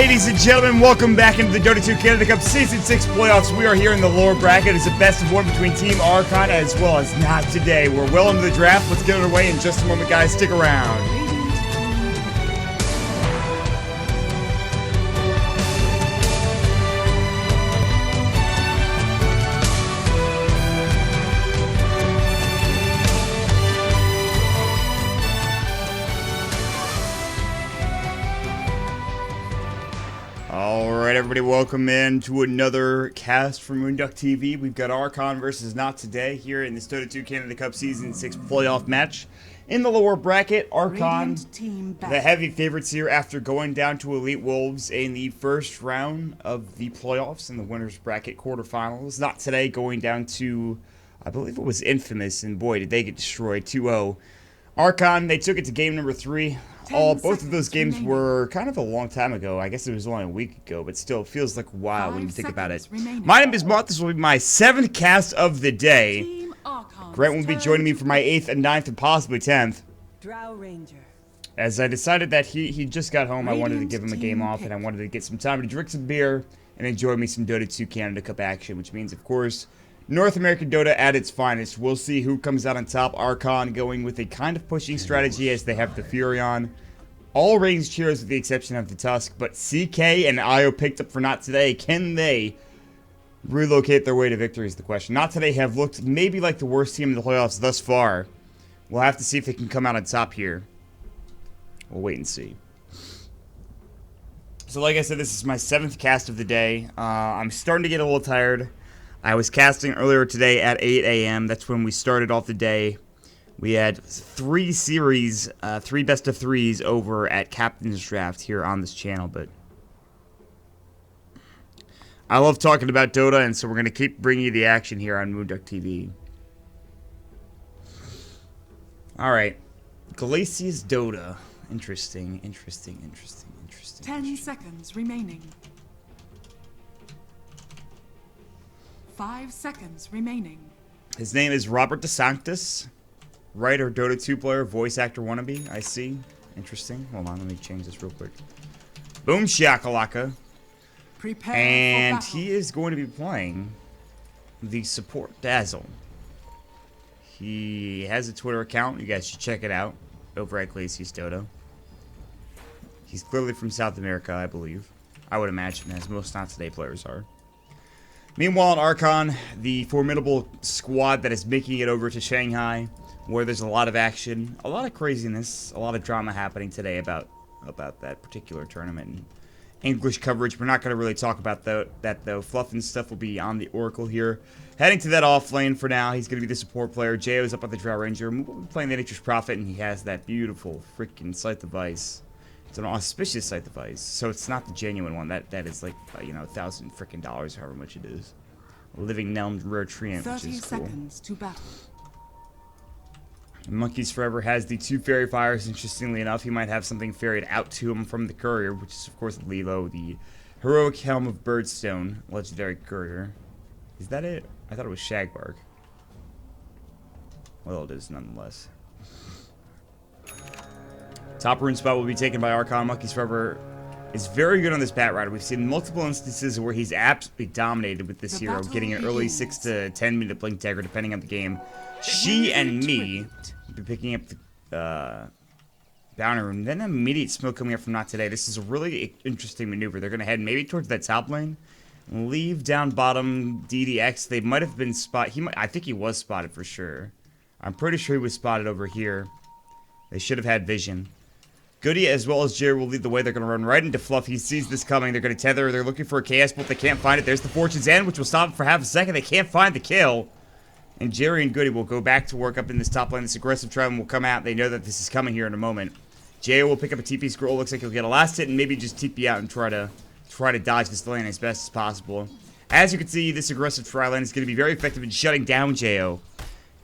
Ladies and gentlemen, welcome back into the Dota 2 Canada Cup Season 6 playoffs. We are here in the lower bracket. It's a best of one between Team Archon as well as Not Today. We're well into the draft. Let's get underway in just a moment, guys. Stick around. Alright, everybody, welcome in to another cast from moonducktv. We've got Archon versus Not Today here in this Dota 2 Canada Cup Season 6 playoff match. In the lower bracket, Archon, the heavy favorites here after going down to Elite Wolves in the first round of the playoffs in the winner's bracket quarterfinals. Not Today going down to, I believe it was Infamous, and boy, did they get destroyed 2-0. Archon, they took it to game number 3. Both of those games were kind of a long time ago. I guess it was only a week ago, but still, it feels like a while when you think about it. My name is Mark. This will be my 7th cast of the day. Grant will be joining me for my 8th and 9th and possibly 10th. As I decided that he just got home, I wanted to give him a game off, and I wanted to get some time to drink some beer and enjoy me some Dota 2 Canada Cup action, which means, of course, North American Dota at its finest. We'll see who comes out on top. Archon going with a kind of pushing strategy as they have the Furion. All ranged heroes with the exception of the Tusk, but CK and IO picked up for Not Today. Can they relocate their way to victory is the question. Not Today have looked maybe like the worst team in the playoffs thus far. We'll have to see if they can come out on top here. We'll wait and see. So like I said, this is my 7th cast of the day. I'm starting to get a little tired. I was casting earlier today at 8 a.m. That's when we started off the day. We had 3 series, 3 best of 3s over at Captain's Draft here on this channel, but I love talking about Dota, and so we're going to keep bringing you the action here on moonducktv. Alright, Glacius Dota. Interesting. 10 seconds remaining. 5 seconds remaining. His name is Robert DeSanctis. Writer, Dota 2 player, voice actor wannabe, I see. Interesting. Hold on, let me change this real quick. Boom shakalaka. Prepare and for battle. He is going to be playing the support Dazzle. He has a Twitter account. You guys should check it out over at Glacius Dota. He's clearly from South America, I believe. I would imagine, as most Not Today players are. Meanwhile, in Archon, the formidable squad that is making it over to Shanghai, where there's a lot of action, a lot of craziness, a lot of drama happening today about that particular tournament. And English coverage, we're not going to really talk about that though. Fluff and stuff will be on the Oracle here. Heading to that off lane for now. He's going to be the support player. J.O.'s up on the Drow Ranger. We'll be playing the Nature's Prophet, and he has that beautiful freaking sight device. It's an auspicious sight device, so it's not the genuine one. That is like, you know, $1,000 freaking dollars, however much it is. A living Nelm rare treant, which is cool. 30 seconds to battle. Monkeys Forever has the 2 fairy fires. Interestingly enough, he might have something ferried out to him from the courier, which is of course Lilo, the heroic helm of Birdstone, legendary courier. Is that it? I thought it was Shagbark. Well, it is nonetheless. Top rune spot will be taken by Archon. Monkeys Forever is very good on this Bat Rider. We've seen multiple instances where he's absolutely dominated with this hero, getting an early 6 to 10 minute blink dagger depending on the game. She and me will be picking up the bounty rune. Then an immediate smoke coming up from Not Today. This is a really interesting maneuver. They're going to head maybe towards that top lane. Leave down bottom DDX. They might have been spotted. I think he was spotted for sure. I'm pretty sure he was spotted over here. They should have had vision. Goody as well as Jerry will lead the way. They're going to run right into Fluff. He sees this coming. They're going to tether. They're looking for a KS, but they can't find it. There's the Fortune's End, which will stop it for half a second. They can't find the kill. And Jerry and Goody will go back to work up in this top lane. This aggressive Trident will come out. They know that this is coming here in a moment. Jay will pick up a TP scroll. Looks like he'll get a last hit and maybe just TP out and try to dodge this lane as best as possible. As you can see, this aggressive tri-lane is going to be very effective in shutting down Jo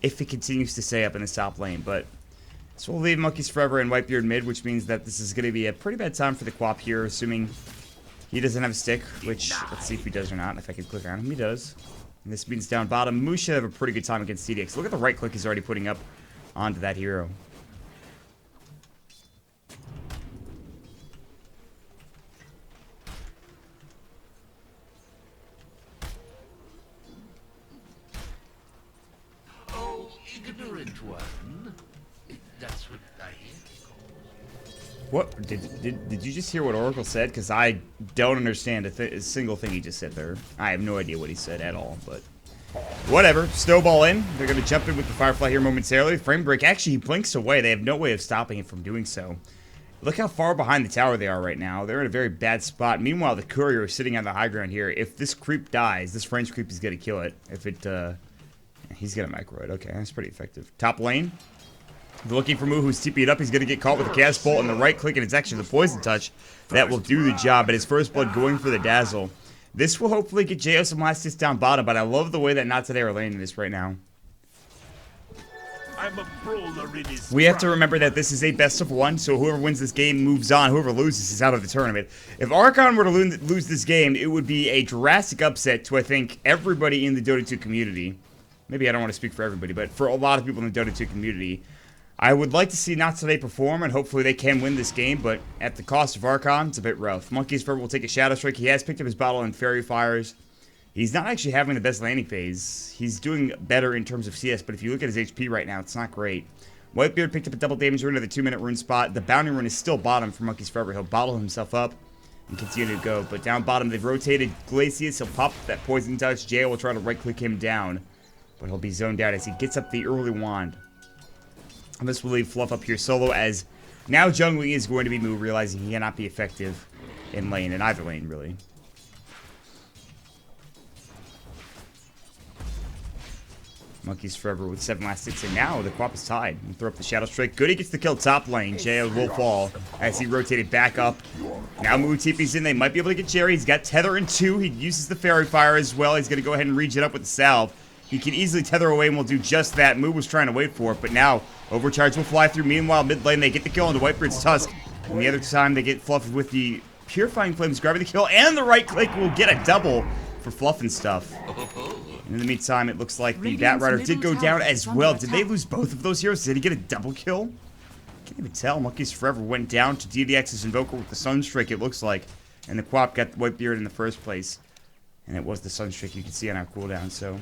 if he continues to stay up in the top lane. But so we'll leave Monkeys Forever and Whitebeard mid, which means that this is going to be a pretty bad time for the Quap here, assuming he doesn't have a stick, which, let's see if he does or not. If I can click on him, he does. And this means down bottom, Moose should have a pretty good time against CDX. Look at the right click he's already putting up onto that hero. ignorant one. That's what I hear. What? Did you just hear what Oracle said? Because I don't understand a single thing he just said there. I have no idea what he said at all, but... Whatever. Snowball in. They're going to jump in with the Firefly here momentarily. Frame break. Actually, he blinks away. They have no way of stopping it from doing so. Look how far behind the tower they are right now. They're in a very bad spot. Meanwhile, the courier is sitting on the high ground here. If this creep dies, this French creep is going to kill it. If it, he's going to micro it. Okay, that's pretty effective. Top lane. They're looking for Moo, who's TP'd up. He's going to get caught with a cast bolt and the right click, and it's actually the poison touch that will do the job. But his first blood going for the dazzle. This will hopefully get Jo some last hits down bottom, but I love the way that Not Today are laning this right now. I'm a brawler in his We have to remember that this is a best of one, so whoever wins this game moves on. Whoever loses is out of the tournament. If Archon were to lose this game, it would be a drastic upset to, I think, everybody in the Dota 2 community. Maybe I don't want to speak for everybody, but for a lot of people in the Dota 2 community. I would like to see Not Today perform, and hopefully they can win this game, but at the cost of Archon, it's a bit rough. Monkey's Forever will take a Shadow Strike. He has picked up his bottle in Fairy Fires. He's not actually having the best landing phase. He's doing better in terms of CS, but if you look at his HP right now, it's not great. Whitebeard picked up a double damage rune at the 2-minute rune spot. The bounty rune is still bottom for Monkey's Forever. He'll bottle himself up and continue to go, but down bottom, they've rotated Glacius. He'll pop that poison touch. Jay will try to right-click him down, but he'll be zoned out as he gets up the early wand. And this will leave Fluff up here solo, as now jungling is going to be Moo, realizing he cannot be effective in lane, in either lane, really. Monkeys Forever with 7 last hits, and now the Quap is tied. And throw up the Shadow Strike. Goody gets the kill top lane. Jo will fall as he rotated back up. Now Moo TP's in. They might be able to get Jerry. He's got Tether in 2. He uses the Fairy Fire as well. He's going to go ahead and regen up with the Salve. He can easily tether away and will do just that. Moo was trying to wait for it, but now Overcharge will fly through. Meanwhile, mid lane, they get the kill on the Whitebeard's Tusk. And the other time, they get fluffed with the Purifying Flames, grabbing the kill, and the right click will get a double for Fluff and stuff. And in the meantime, it looks like the Bat Rider did go down as well. Did they lose both of those heroes? Did he get a double kill? Can't even tell. Monkeys Forever went down to DDX's Invoker with the Sunstrike, it looks like. And the Quap got the Whitebeard in the first place. And it was the Sunstrike you can see on our cooldown, so...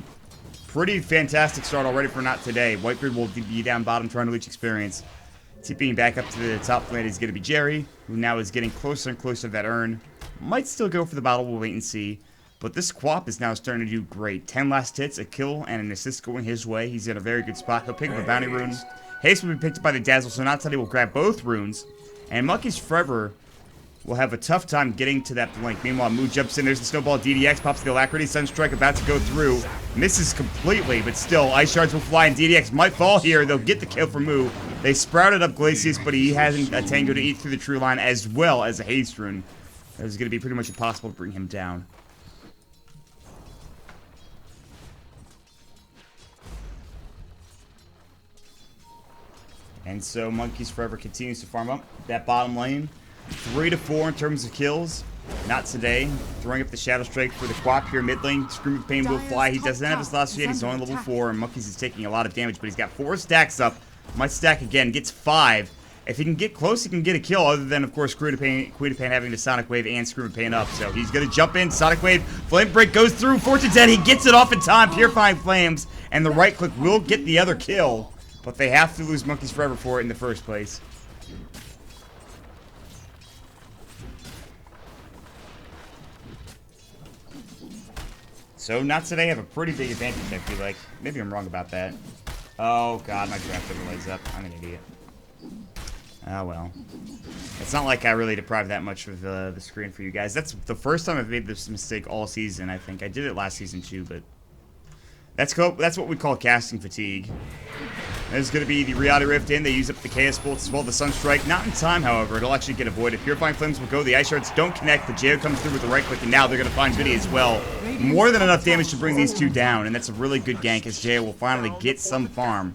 Pretty fantastic start already for Not Today. Whitebeard will be down bottom trying to reach experience. TPing back up to the top lane is going to be Jerry, who now is getting closer and closer to that urn. Might still go for the battle, we'll wait and see. But this Quap is now starting to do great. 10 last hits, a kill, and an assist going his way. He's in a very good spot. He'll pick up a bounty rune. Haste will be picked up by the Dazzle, so Not Today will grab both runes. And Monkeys Forever will have a tough time getting to that blink. Meanwhile, Moo jumps in. There's the Snowball. DDX pops the Alacrity. Sunstrike about to go through. Misses completely, but still, Ice Shards will fly, and DDX might fall here. They'll get the kill for Moo. They sprouted up Glacius, but he hasn't a Tango to eat through the true line, as well as a Haste Rune. It was going to be pretty much impossible to bring him down. And so, Monkeys Forever continues to farm up that bottom lane. 3 to 4 in terms of kills. Not Today. Throwing up the Shadow Strike for the Quap here mid lane. Scream of Pain will fly. He doesn't have his last yet. He's only level 4. And Monkeys is taking a lot of damage, but he's got 4 stacks up. Might stack again. Gets 5. If he can get close, he can get a kill, other than, of course, Queen of Pain having to Sonic Wave and Scream of Pain up. So he's going to jump in. Sonic Wave. Flame Break goes through. Fortune Dead. He gets it off in time. Purifying Flames. And the right click will get the other kill. But they have to lose Monkeys Forever for it in the first place. So, Not Today have a pretty big advantage, I feel like. Maybe I'm wrong about that. Oh, God, my draft overlays up. I'm an idiot. Oh, well. It's not like I really deprived that much of the screen for you guys. That's the first time I've made this mistake all season, I think. I did it last season, too, but... That's what we call casting fatigue. There's going to be the Reality Rift in. They use up the Chaos Bolts as well, the Sunstrike. Not in time, however. It'll actually get avoided. Purifying Flames will go. The Ice Shards don't connect. The Jo comes through with the right click, and now they're going to find Vinny as well. More than enough damage to bring these two down, and that's a really good gank as Jo will finally get some farm.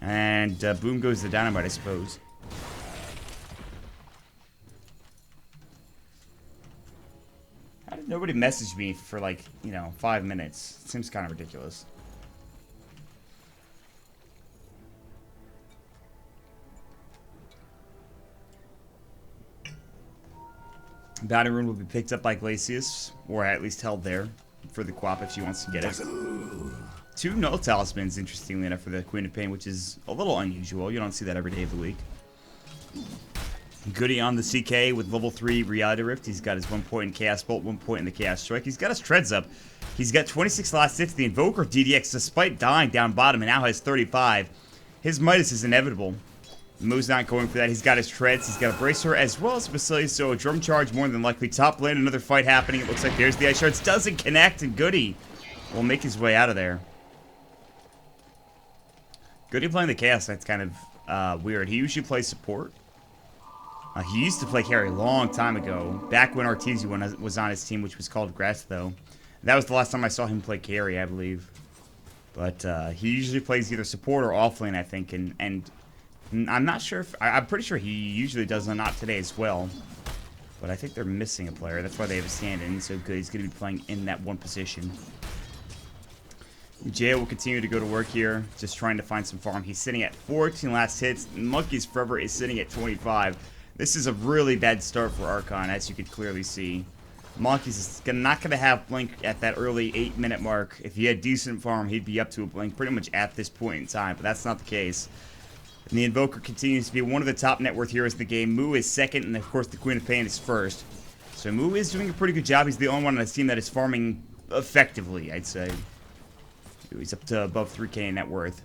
And boom goes the Dynamite, I suppose. How did nobody message me for, like, 5 minutes? It seems kind of ridiculous. Bounty Rune will be picked up by Glacius, or at least held there for the Quap if she wants to get it. 2 null talismans, interestingly enough, for the Queen of Pain, which is a little unusual. You don't see that every day of the week. Goody on the CK with level 3 Reality Rift. He's got his 1 point in Chaos Bolt, 1 point in the Chaos Strike. He's got his treads up. He's got 26 last hits. The Invoker of DDX, despite dying down bottom, and now has 35. His Midas is inevitable. Moo's not going for that. He's got his treads. He's got a Bracer as well as Basilius, so a Drum Charge more than likely. Top lane, another fight happening. It looks like there's the Ice Shards. Doesn't connect, and Goody will make his way out of there. Goody playing the Chaos Knight's kind of weird. He usually plays support. He used to play carry a long time ago, back when Arteezy was on his team, which was called Grass, though. That was the last time I saw him play carry, I believe. But he usually plays either support or offlane, I think, and I'm not sure if... I'm pretty sure he usually does not today as well. But I think they're missing a player. That's why they have a stand-in, so good. He's going to be playing in that one position. Jay will continue to go to work here, just trying to find some farm. He's sitting at 14 last hits. Monkeys Forever is sitting at 25. This is a really bad start for Archon, as you could clearly see. Monkeys is not going to have Blink at that early 8-minute mark. If he had decent farm, he'd be up to a Blink pretty much at this point in time, but that's not the case. And the Invoker continues to be one of the top net worth heroes in the game. Moo is second, and of course the Queen of Pain is first. So Moo is doing a pretty good job. He's the only one on his team that is farming effectively, I'd say. He's up to above 3k in net worth.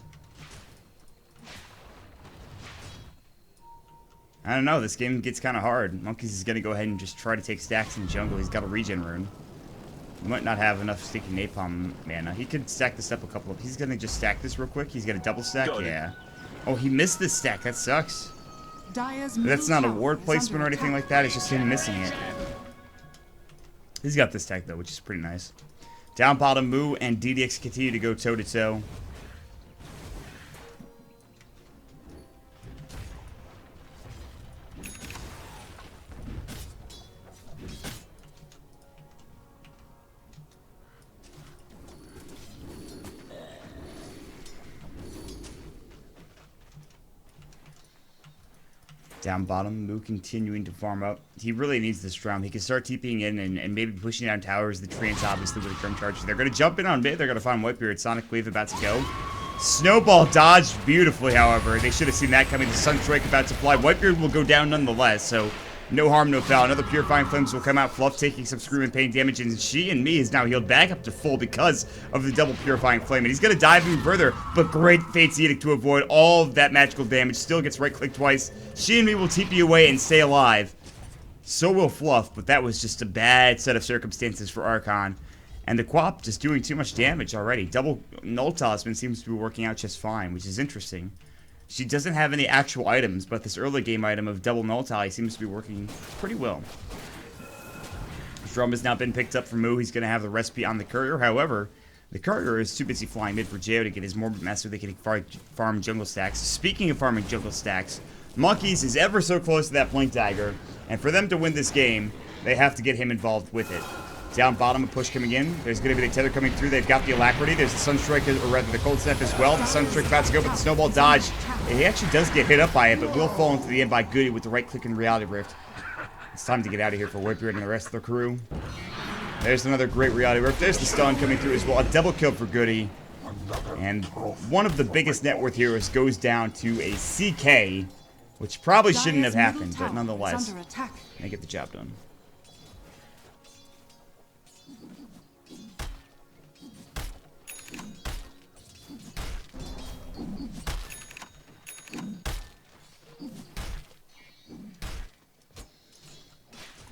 I don't know, this game gets kind of hard. Monkeys is going to go ahead and just try to take stacks in the jungle. He's got a regen rune. He might not have enough sticky napalm mana. He could stack this up a couple of... He's going to just stack this real quick. He's going to double stack? Yeah. Oh, he missed this stack. That sucks. That's not a ward placement or anything like that. It's just him missing it. He's got this stack, though, which is pretty nice. Down bottom, Moo and DDX continue to go toe-to-toe. Down bottom, Moo continuing to farm up. He really needs this drum. He can start TPing in and maybe pushing down towers. The treants, obviously, with a drum charge. They're going to jump in on mid. They're going to find Whitebeard. Sonic Wave about to go. Snowball dodged beautifully, however. They should have seen that coming. The Sunstrike about to fly. Whitebeard will go down nonetheless, so no harm, no foul. Another Purifying Flames will come out. Fluff taking some Screaming Pain damage, and She and Me is now healed back up to full because of the double Purifying Flame. And he's going to dive even further, but great Fate's Edict to avoid all of that magical damage. Still gets right-click twice. She and Me will TP away and stay alive. So will Fluff, but that was just a bad set of circumstances for Archon. And the Quap just doing too much damage already. Double Null Talisman seems to be working out just fine, which is interesting. She doesn't have any actual items, but this early game item of double Null Tally seems to be working pretty well. Drum has now been picked up for Moo. He's going to have the recipe on the Courier. However, the Courier is too busy flying mid for Jo to get his Morbid Master. They can farm jungle stacks. Speaking of farming jungle stacks, Monkeys is ever so close to that Blink Dagger. And for them to win this game, they have to get him involved with it. Down bottom, a push coming in. There's going to be the Tether coming through. They've got the Alacrity. There's the Sunstrike, or rather the Cold Snap as well. The Sunstrike about to go, but the Snowball dodge. He actually does get hit up by it, but will fall into the end by Goody with the right-click and Reality Rift. It's time to get out of here for Whitebeard and the rest of the crew. There's another great Reality Rift. There's the stun coming through as well. A double kill for Goody. And one of the biggest net worth heroes goes down to a CK, which probably shouldn't have happened, but nonetheless, they get the job done.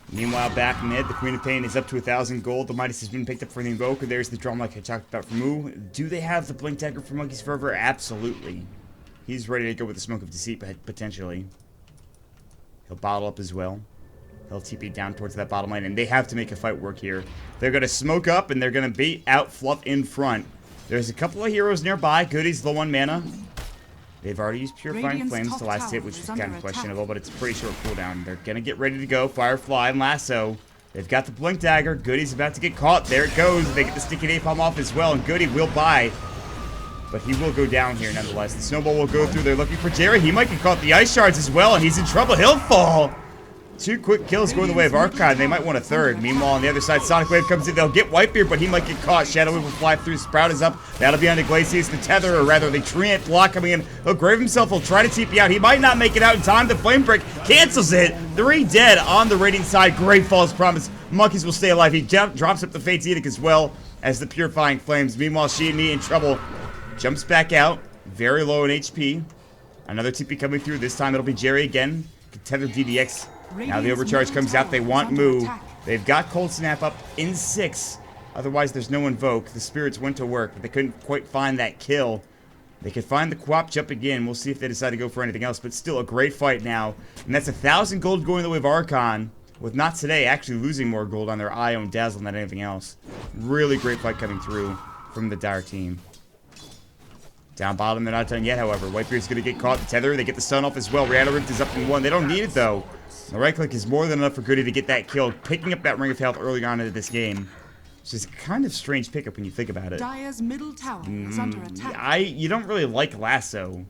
Meanwhile, back mid, the Queen of Pain is up to 1,000 gold. The Midas has been picked up for the Invoker. There's the drum like I talked about for Moo. Do they have the Blink Dagger for Monkeys Forever? Absolutely. He's ready to go with the Smoke of Deceit, potentially. He'll bottle up as well. He'll TP down towards that bottom lane, and they have to make a fight work here. They're going to smoke up, and they're going to bait out Fluff in front. There's a couple of heroes nearby. Goody's low on mana. They've already used Purifying Flames to last hit, which was kind of questionable, but it's a pretty short cooldown. They're going to get ready to go. Firefly and Lasso. They've got the Blink Dagger. Goody's about to get caught. There it goes. They get the Sticky Napalm off as well, and Goody will buy. But he will go down here nonetheless. The Snowball will go through. They're looking for Jerry. He might get caught the Ice Shards as well, and he's in trouble. He'll fall. 2 quick kills going the way of Archon. They might want a third. Meanwhile, on the other side, Sonic Wave comes in. They'll get Whitebeard, but he might get caught. Shadow Wave will fly through. Sprout is up. That'll be on Iglesias. The tether, or rather the treant block coming in. He'll grave himself. He'll try to TP out. He might not make it out in time. The Flame Break cancels it. 3 dead on the Radiant side. Great false promise. Monkeys will stay alive. He drops up the Fate's Edict as well as the Purifying Flames. Meanwhile, she and me in trouble. Jumps back out. Very low in HP. Another TP coming through. This time it'll be Jerry again. Tether DDX. Now the overcharge comes out. They want Moo. They've got Cold Snap up in 6. Otherwise, there's no Invoke. The Spirits went to work, but they couldn't quite find that kill. They could find the Quap jump again. We'll see if they decide to go for anything else, but still a great fight now. And that's 1,000 gold going the way of Archon, with not today actually losing more gold on their Io and Dazzle than anything else. Really great fight coming through from the Dire team. Down bottom, they're not done yet, however. Whitebeard's going to get caught. The tether, they get the stun off as well. Rihanna Rift is up in 1. They don't need it, though. The right click is more than enough for Goody to get that kill, picking up that Ring of Health early on into this game. Which is kind of strange pickup when you think about it. Dire's middle tower is under attack. You don't really like Lasso.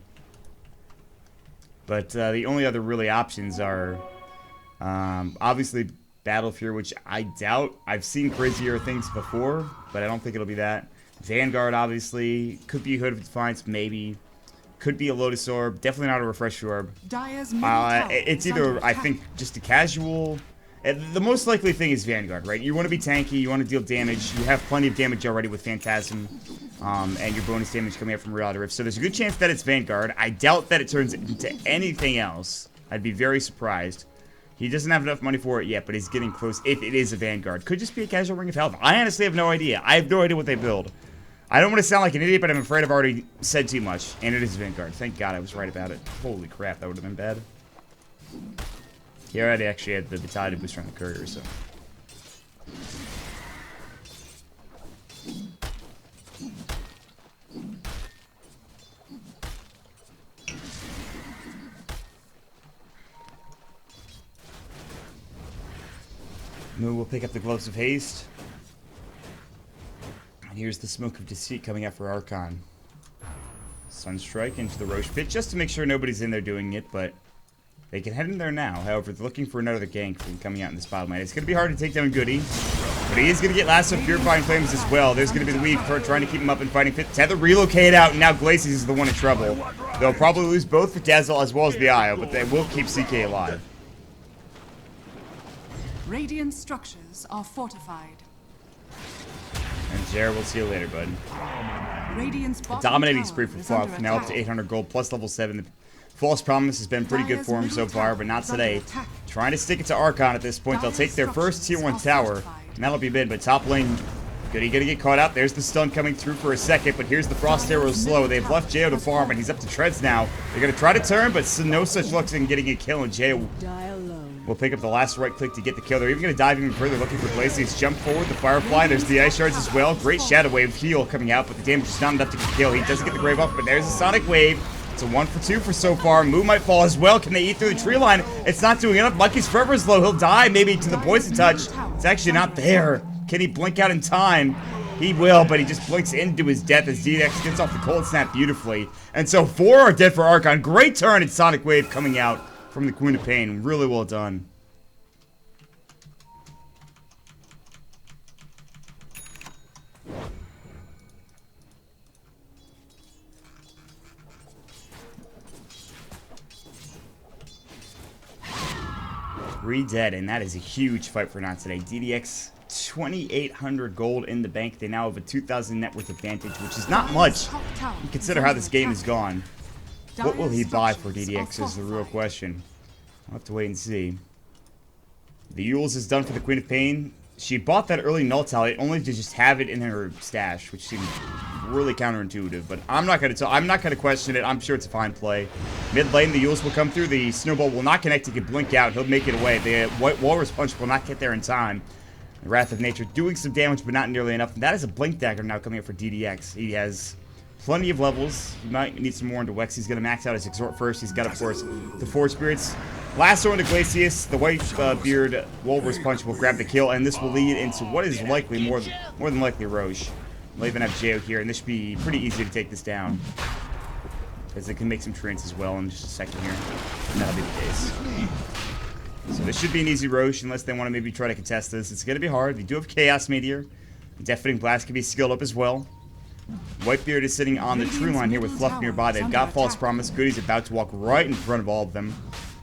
But the only other really options are obviously Battle Fury, which I doubt. I've seen crazier things before, but I don't think it'll be that. Vanguard, obviously. Could be a Hood of Defiance, maybe. Could be a Lotus Orb. Definitely not a Refresh Orb. It's either, I think, just a casual... The most likely thing is Vanguard, right? You want to be tanky, you want to deal damage. You have plenty of damage already with Phantasm. And your bonus damage coming up from Reality Rift. So there's a good chance that it's Vanguard. I doubt that it turns into anything else. I'd be very surprised. He doesn't have enough money for it yet, but he's getting close if it is a Vanguard. Could just be a casual Ring of Health. I honestly have no idea. I have no idea what they build. I don't want to sound like an idiot, but I'm afraid I've already said too much. And it is Vanguard. Thank God I was right about it. Holy crap, that would have been bad. Here I actually had the Vitality booster on the courier, so... Moo will pick up the Gloves of Haste. And here's the Smoke of Deceit coming out for Archon. Sunstrike into the Roche Pit, just to make sure nobody's in there doing it, but they can head in there now. However, they're looking for another gank from coming out in this bottom lane. It's going to be hard to take down Goody, but he is going to get Lasso of Purifying Flames as well. There's going to be the weave for trying to keep him up and fighting fit. Tether relocate out, and now Glacius is the one in trouble. They'll probably lose both the Dazzle as well as the Io, but they will keep CK alive. Radiant structures are fortified. And Jared, we'll see you later, bud. Radiant's Dominating spree for Fluff, now up to 800 gold, plus level 7. The False Promise has been pretty good for him so far, but not today. Trying to stick it to Archon at this point. They'll take their first tier 1 tower, and that'll be mid, but top lane, Goody gonna get caught out. There's the stun coming through for a second, but here's the Frost Arrow slow. They've left Jo to farm, and he's up to treads now. They're gonna try to turn, but no such luck in getting a kill, and Jo will pick up the last right click to get the kill. They're even going to dive even further, looking for Glacius. Jump forward, the Firefly. There's the Ice Shards as well. Great Shadow Wave heal coming out, but the damage is not enough to get the kill. He doesn't get the Grave off, but there's a Sonic Wave. It's a 1 for 2 for so far. Moo might fall as well. Can they eat through the tree line? It's not doing enough. Monkey's Forever is low. He'll die maybe to the Poison Touch. It's actually not there. Can he blink out in time? He will, but he just blinks into his death as DX gets off the Cold Snap beautifully. And so 4 are dead for Archon. Great turn and Sonic Wave coming out from the Queen of Pain. Really well done. Dead, and that is a huge fight for not today. DDX 2,800 gold in the bank. They now have a 2,000 net worth advantage, which is not much. You consider how this game has gone. What will he buy for DDX is the real question. I'll have to wait and see. The Yules is done for the Queen of Pain. She bought that early Null Tally only to just have it in her stash, which seemed really counterintuitive. But I'm not gonna question it. I'm sure it's a fine play. Mid lane, the Yules will come through. The Snowball will not connect. He can blink out. He'll make it away. The White Walrus Punch will not get there in time. The Wrath of Nature doing some damage, but not nearly enough. And that is a Blink Dagger now coming up for DDX. He has plenty of levels. He might need some more into Wex. He's gonna max out his Exhort first. He's got, of course, the 4 Spirits. Lasso into Glacius, the White Beard Walrus Punch will grab the kill, and this will lead into what is likely more than likely Roche. We'll even have Jo here, and this should be pretty easy to take this down, because it can make some treants as well in just a second here, and that'll be the case. So this should be an easy Roche unless they want to maybe try to contest this. It's going to be hard. They do have Chaos Meteor. Deafening Blast can be skilled up as well. Whitebeard is sitting on the tree line here with Fluff nearby. They've got False Promise. Goody's about to walk right in front of all of them.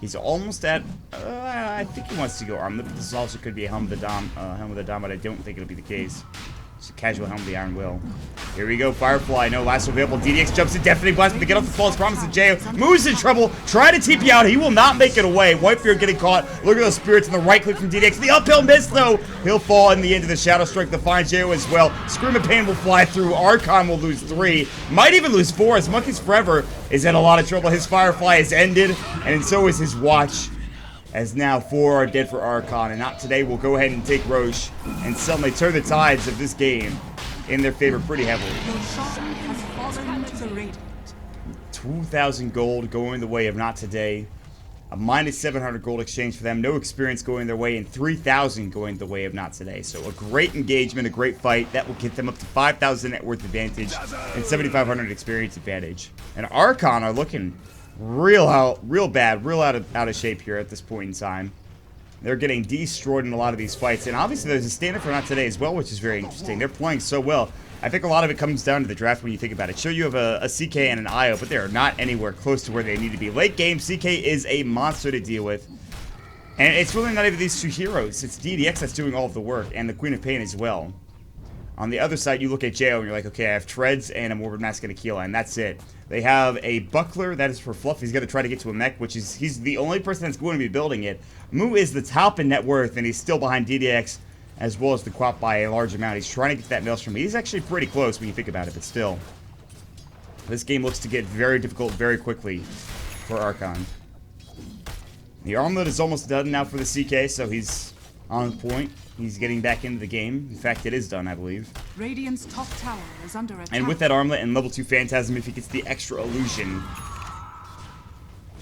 He's almost at... I think he wants to go Armlet, but this also could be a Helm of the Dom, but I don't think it'll be the case. It's a casual Helm of the Iron Will. Here we go, Firefly. No lasso available. DDX jumps in, Deafening Blast, but they get off the False Promise and J.O. moves in trouble. Try to TP out. He will not make it away. Whitebeard getting caught. Look at those spirits in the right click from DDX. The uphill miss, though. He'll fall in the end of the Shadow Strike to find J.O. as well. Scream of Pain will fly through. Archon will lose 3. Might even lose 4 as Monkeys Forever is in a lot of trouble. His Firefly is ended, and so is his Watch. As now 4 are dead for Archon, and not today will go ahead and take Roche and suddenly turn the tides of this game in their favor pretty heavily. Your shrine has fallen to the radiant. 2,000 gold going the way of not today. A minus 700 gold exchange for them. No experience going their way, and 3,000 going the way of not today. So a great engagement, a great fight. That will get them up to 5,000 net worth advantage and 7,500 experience advantage. And Archon are looking real bad, real out of shape here at this point in time. They're getting destroyed in a lot of these fights, and obviously there's a standard for not today as well, which is very interesting. They're playing so well. I think a lot of it comes down to the draft when you think about it. Sure, you have a CK and an IO, but they are not anywhere close to where they need to be. Late game, CK is a monster to deal with, and it's really not even these two heroes. It's DDX that's doing all of the work, and the Queen of Pain as well. On the other side, you look at Jo and you're like, okay, I have Treads and a Morbid Mask and a Keela, and that's it. They have a Buckler, that is for Fluff. He's going to try to get to a mech, which is, he's the only person that's going to be building it. Moo is the top in net worth, and he's still behind DDX, as well as the Quap by a large amount. He's trying to get that Maelstrom. He's actually pretty close when you think about it, but still. This game looks to get very difficult very quickly for Archon. The Armlet is almost done now for the CK, so he's on point. He's getting back into the game. In fact, it is done, I believe. Radiant's top tower is under attack. And with that Armlet and level 2 Phantasm, if he gets the extra illusion,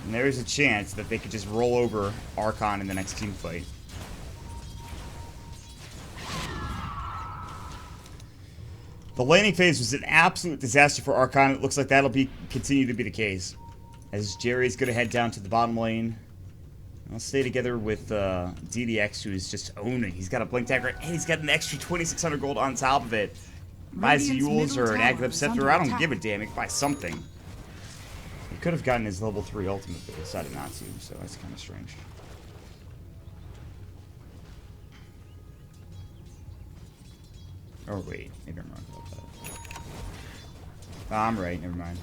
there is a chance that they could just roll over Archon in the next team fight. The laning phase was an absolute disaster for Archon. It looks like that'll continue to be the case, as Jerry's going to head down to the bottom lane. I'll stay together with DDX, who is just owning. He's got a Blink Dagger, and he's got an extra 2,600 gold on top of it. Buys a Yules or an Aghanim Scepter. I don't give a damn. He can buy something. He could have gotten his level 3 ultimate, but decided not to, so that's kind of strange. Oh, wait. Maybe I'm wrong about that. Oh, I'm right. Never mind.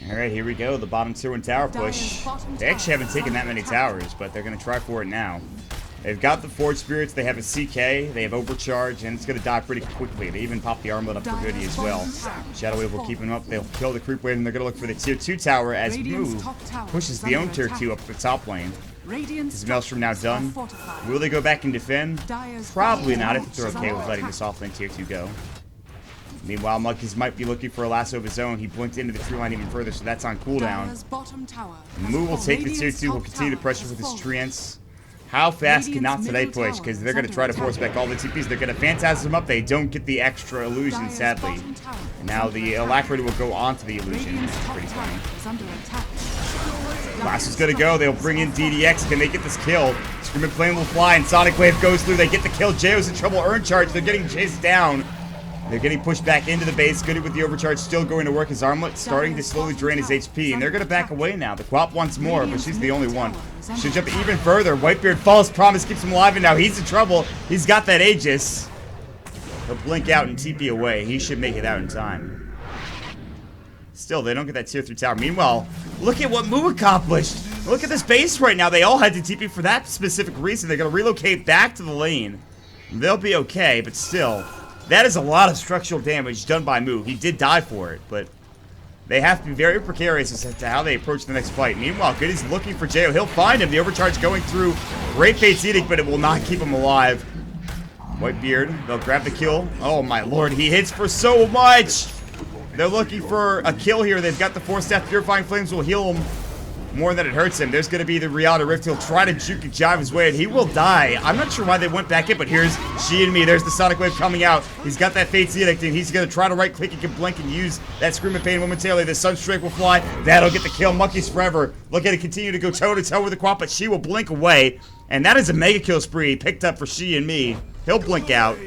Alright, here we go. The bottom tier 1 tower push. They actually haven't taken that many towers, but they're going to try for it now. They've got the Forge Spirits, they have a CK, they have Overcharge, and it's going to die pretty quickly. They even pop the Armlet up for Goody as well. Shadow Wave will keep him up. They'll kill the Creep Wave, and they're going to look for the tier 2 tower as Moo pushes the own tier 2 up the top lane. Is Maelstrom now done? Will they go back and defend? Probably not. I think they're okay with letting the soft lane tier 2 go. Meanwhile, Monkeys might be looking for a lasso of his own. He blinked into the tree line even further, so that's on cooldown. Moo will take the tier 2. He'll continue to pressure with his treants. How fast can not today push? Because they're going to try to force back all the TPs. They're going to Phantasm up. They don't get the extra illusion, sadly. And now the Alacrity will go on to the illusion. Pretty funny. Blast is going to go. They'll bring in DDX. Can they get this kill? Screaming Flame will fly, and Sonic Wave goes through. They get the kill. Jayo's in trouble. Earn charge. They're getting chased down. They're getting pushed back into the base. Goody with the overcharge still going to work. His Armlet starting to slowly drain his HP. And they're going to back away now. The Quap wants more, but she's the only one. Should jump even further. Whitebeard False Promise keeps him alive, and now he's in trouble. He's got that Aegis. He'll blink out and TP away. He should make it out in time. Still, they don't get that tier 3 tower. Meanwhile, look at what Moo accomplished. Look at this base right now. They all had to TP for that specific reason. They're going to relocate back to the lane. They'll be okay, but still. That is a lot of structural damage done by Moo. He did die for it, but they have to be very precarious as to how they approach the next fight. Meanwhile, Goody's looking for J.O. He'll find him. The overcharge going through. Great Fate's Edict, but it will not keep him alive. Whitebeard, they'll grab the kill. Oh my lord, he hits for so much. They're looking for a kill here. They've got the 4-staff Purifying Flames will heal him more than it hurts him. There's going to be the reality rift. He'll try to juke and jive his way, and he will die. I'm not sure why they went back in, but here's She and Me. There's the Sonic Wave coming out. He's got that Fate's Edict, and he's going to try to right-click and blink and use that Scream of Pain momentarily. The Sunstrike will fly. That'll get the kill. Monkeys forever. Look at it continue to go toe-to-toe with the Quap, but She will blink away, and that is a mega kill spree picked up for She and Me. He'll blink out.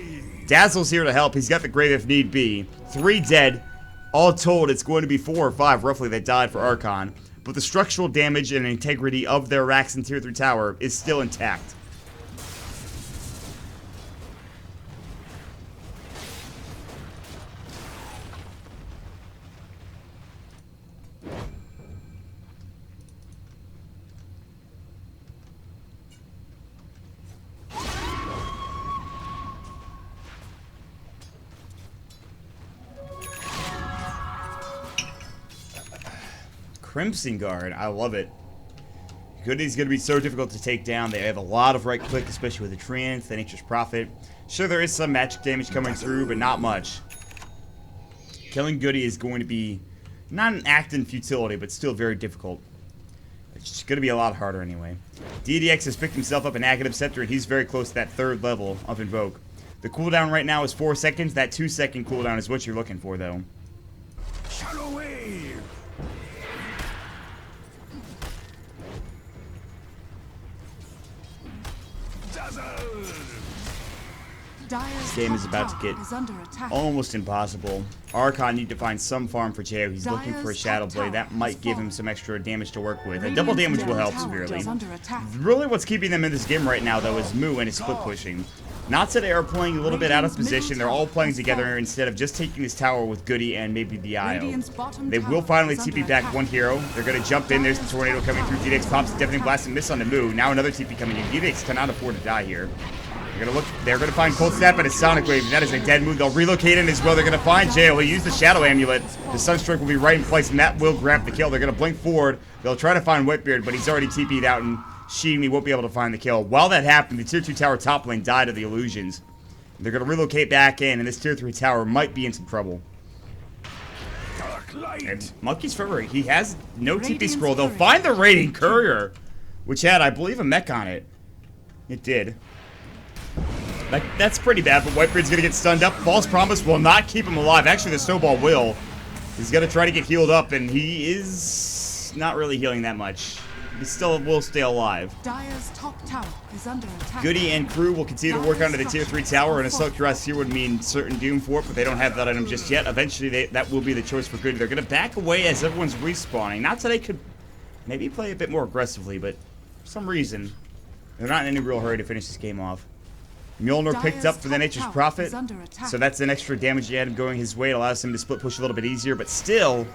Dazzle's here to help. He's got the grave if need be. 3 dead. All told, it's going to be 4 or 5 roughly that died for Archon. But the structural damage and integrity of their racks in Tier 3 tower is still intact. Crimson Guard, I love it. Goody's going to be so difficult to take down. They have a lot of right click, especially with the Treant, the Nature's Prophet. Sure, there is some magic damage coming through, but not much. Killing Goody is going to be not an act in futility, but still very difficult. It's going to be a lot harder anyway. DDX has picked himself up an Negative Scepter, and he's very close to that 3rd level of Invoke. The cooldown right now is 4 seconds. That 2-second cooldown is what you're looking for, though. Shadow Wave! Dire's Game is top about to tower get is under attack. almost impossible. Archon need to find some farm for Jo. He's looking for a Shadow Blade. That might give him some extra damage to work with. And double damage will help severely. Really what's keeping them in this game right now, though, is Moo and his split pushing. Not today are playing a little bit out of position. They're all playing together instead of just taking this tower with Goody and maybe the IO. They will finally TP back one hero. They're going to jump in. There's the Tornado coming through. DDX pops a Deafening Blast and miss on the Moo. Now another TP coming in. DDX cannot afford to die here. They're gonna find Cold Snap and a Sonic Wave. That is a dead move. They'll relocate in as well. They're gonna find Jail. He'll use the Shadow Amulet. The Sunstrike will be right in place, and that will grab the kill. They're gonna blink forward. They'll try to find Whitbeard, but he's already TP'd out, and She won't be able to find the kill. While that happened, the Tier 2 tower top lane died of the illusions. They're gonna relocate back in, and this Tier 3 tower might be in some trouble. And Monkey's Forever, he has no TP scroll. They'll find the Raiding Courier, which had, I believe, a mech on it. It did. That's pretty bad, but Whitebeard's gonna get stunned up. False Promise will not keep him alive. Actually, the Snowball will. He's gonna try to get healed up, and he is not really healing that much. He still will stay alive. Dire's top tower is under attack. Goody and crew will continue to work onto the Tier 3 tower, and Assault Cuirass here would mean certain doom for it, but they don't have that item just yet. Eventually, that will be the choice for Goody. They're gonna back away as everyone's respawning. Not so they could maybe play a bit more aggressively, but for some reason, they're not in any real hurry to finish this game off. Mjolnir picked up for the Nature's Prophet, so that's an extra damage he had going his way. It allows him to split push a little bit easier, but still,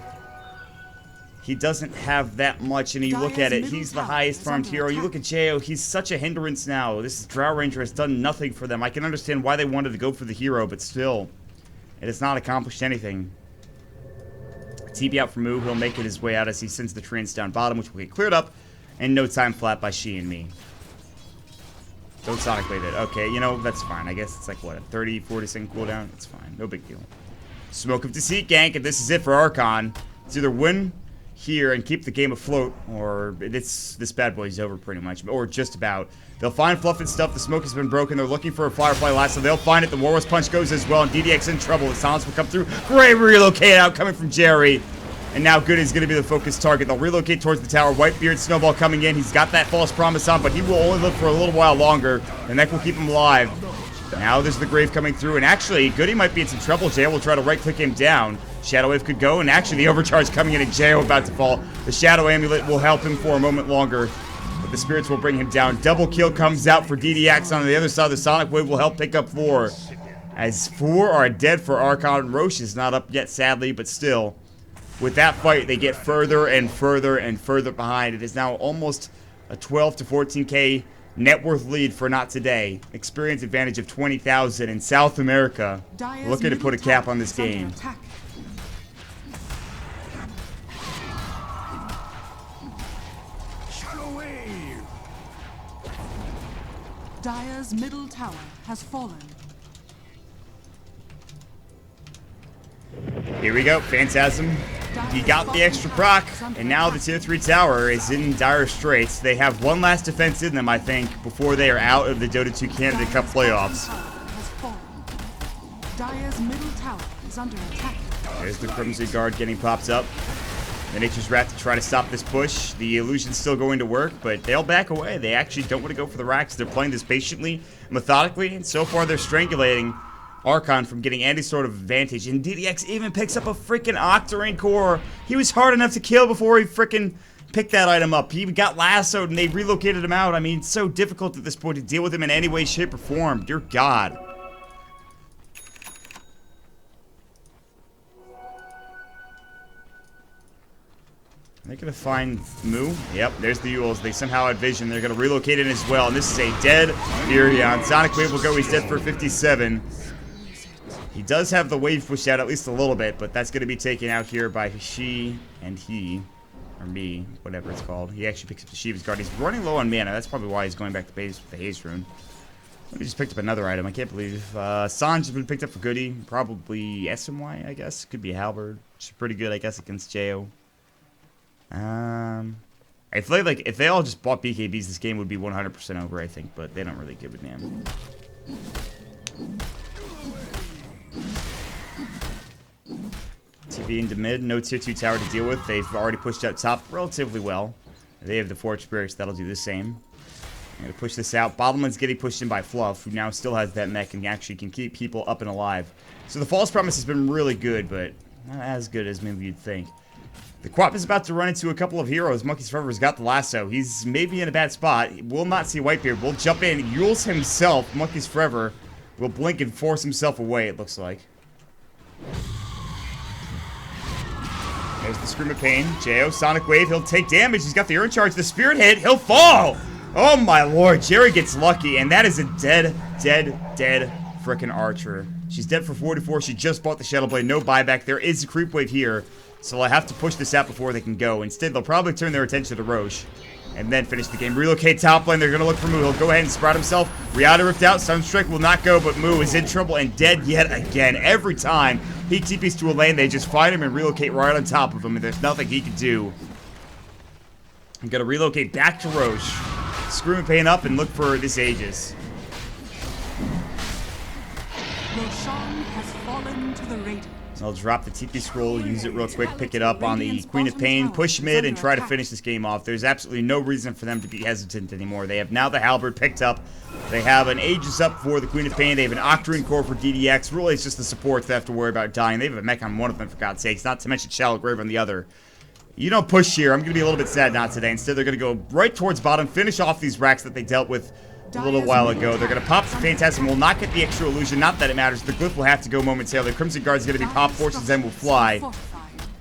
he doesn't have that much, and you look at it, he's the highest farmed hero. You look at Jo, he's such a hindrance now. This Drow Ranger has done nothing for them. I can understand why they wanted to go for the hero, but still, it has not accomplished anything. TP out for Moo, he'll make it his way out as he sends the Treants down bottom, which will get cleared up, and no time flat by She and Me. Don't Sonic Wave it. Okay, you know, that's fine. I guess it's like, what, a 30, 40 second cooldown? It's fine. No big deal. Smoke of Deceit gank, and this is it for Archon. It's either win here and keep the game afloat, or this bad boy's over pretty much, or just about. They'll find Fluff and stuff. The smoke has been broken. They're looking for a Firefly last, so they'll find it. The Warlord's Punch goes as well, and DDX in trouble. The silence will come through. Great relocate out coming from Jerry. And now Goody's going to be the focused target. They'll relocate towards the tower. Whitebeard Snowball coming in. He's got that False Promise on, but he will only live for a little while longer, and that will keep him alive. Now there's the Grave coming through, and actually, Goody might be in some trouble. Jay will try to right-click him down. Shadow Wave could go, and actually the Overcharge coming in, and Jay about to fall. The Shadow Amulet will help him for a moment longer, but the Spirits will bring him down. Double kill comes out for DDX on the other side. The Sonic Wave will help pick up 4. As 4 are dead for Archon. Roche is not up yet, sadly, but still. With that fight, they get further and further and further behind. It is now almost a 12 to 14k net worth lead for Not Today. Experience advantage of 20,000 in South America. Looking to put a cap on this game. Dire's middle tower has fallen. Here we go, Phantasm. he got the extra proc, and now the tier 3 tower is in dire straits. They have one last defense in them, I think, before they are out of the Dota 2 Canada Cup playoffs. Dire's middle tower is under attack. There's the Crimson Guard getting popped up. The Nature's Wrath to try to stop this push. The illusion's still going to work, but they'll back away. They actually don't want to go for the racks. They're playing this patiently, methodically, and so far they're strangulating Archon from getting any sort of advantage. And DDX even picks up a freaking Octarine core. He was hard enough to kill before he freaking picked that item up. He got lassoed and they relocated him out. I mean, it's so difficult at this point to deal with him in any way, shape, or form. Dear God. They're going to find Moo. Yep, there's the Yules. They somehow had vision. They're going to relocate it as well. And this is a dead Furion. Sonic Wave will go. He's dead for 57. He does have the wave pushed out at least a little bit, but that's going to be taken out here by she and he. Or me, whatever it's called. He actually picks up the Shiva's Guard. He's running low on mana. That's probably why he's going back to base with the Haze Rune. He just picked up another item. I can't believe. Sanj has been picked up for Goody. Probably SMY, I guess. Could be a Halberd. Which is pretty good, I guess, against Jo. I feel like if they all just bought BKBs, this game would be 100% over, I think, but they don't really give a damn. TP into mid, no tier 2 tower to deal with. They've already pushed out top relatively well. They have the Forge Barracks, that'll do the same. I'm gonna push this out. Bottomland's getting pushed in by Fluff, who now still has that mech and actually can keep people up and alive. So the False Promise has been really good, but not as good as maybe you'd think. The Quap is about to run into a couple of heroes. Monkey's Forever's got the lasso. He's maybe in a bad spot. Will not see Whitebeard. Will jump in. Yules himself, Monkey's Forever, will blink and force himself away, it looks like. There's the Scream of Pain. Jo, Sonic Wave. He'll take damage. He's got the Urn Charge. The Spirit hit. He'll fall. Oh, my Lord. Jerry gets lucky, and that is a dead frickin' Archer. She's dead for 44. She just bought the Shadow Blade. No buyback. There is a creep wave here. So I have to push this out before they can go. Instead, they'll probably turn their attention to Roche. And then finish the game. Relocate top lane. They're going to look for Moo. He'll go ahead and sprout himself. Riata ripped out. Sunstrike will not go, but Moo is in trouble and dead yet again. Every time he TPs to a lane, they just find him and relocate right on top of him. And there's nothing he can do. I'm going to relocate back to Roche. Scream and Pain up and look for this Aegis. Roshan has fallen to the Radiant. I'll drop the TP scroll, use it real quick, pick it up on the Queen of Pain, push mid, and try to finish this game off. There's absolutely no reason for them to be hesitant anymore. They have now the Halberd picked up. They have an Aegis up for the Queen of Pain. They have an Octarine core for DDX. Really, it's just the supports they have to worry about dying. They have a mech on one of them, for God's sakes, not to mention Shallow Grave on the other. You don't push here. I'm going to be a little bit sad not today. Instead, they're going to go right towards bottom, finish off these racks that they dealt with a little while ago. They're going to pop the Phantasm, will not get the extra illusion. Not that it matters. The Glyph will have to go momentarily. Crimson Guard's going to be pop, Forces End will fly.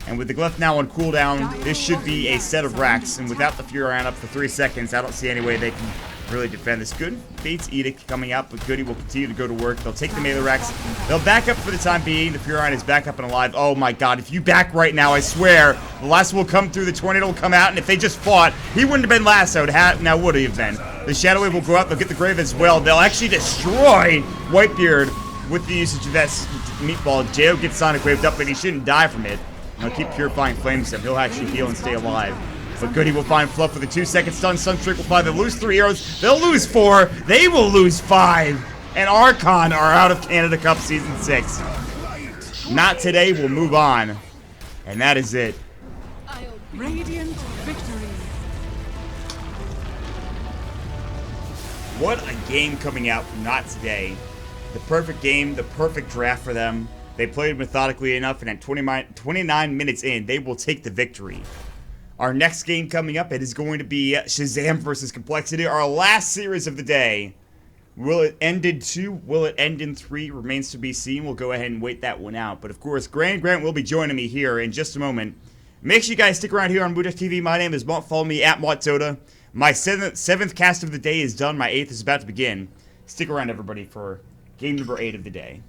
And with the Glyph now on cooldown, this should be a set of racks. And without the Furion up for 3 seconds, I don't see any way they can really defend this. Good Fate's Edict coming up, but Goody will continue to go to work. They'll take the melee racks. They'll back up for the time being. The Furion is back up and alive. Oh my God, if you back right now, I swear, the last will come through, the tornado will come out, and if they just fought, he wouldn't have been lassoed. Now would he have been? The Shadow Wave will go out, they'll get the Grave as well. They'll actually destroy Whitebeard with the usage of that meatball. Jo gets Sonic Waved up, but he shouldn't die from it. They'll keep Purifying Flames up. He'll actually heal and stay alive. But Goody will find Fluff with a 2-second stun. Sunstreak will fly. They'll lose 3 arrows. They'll lose 4. They will lose 5. And Archon are out of Canada Cup Season 6. Not today. We'll move on. And that is it. Radiant victory. What a game coming out from Not Today. The perfect game. The perfect draft for them. They played methodically enough. And at 29 minutes in, they will take the victory. Our next game coming up, it is going to be Shazam versus Complexity, our last series of the day. Will it end in 2? Will it end in 3? Remains to be seen. We'll go ahead and wait that one out. But of course, Grant will be joining me here in just a moment. Make sure you guys stick around here on moonducktv. My name is Mont. Follow me at Dota. My seventh cast of the day is done. My 8th is about to begin. Stick around, everybody, for game number 8 of the day.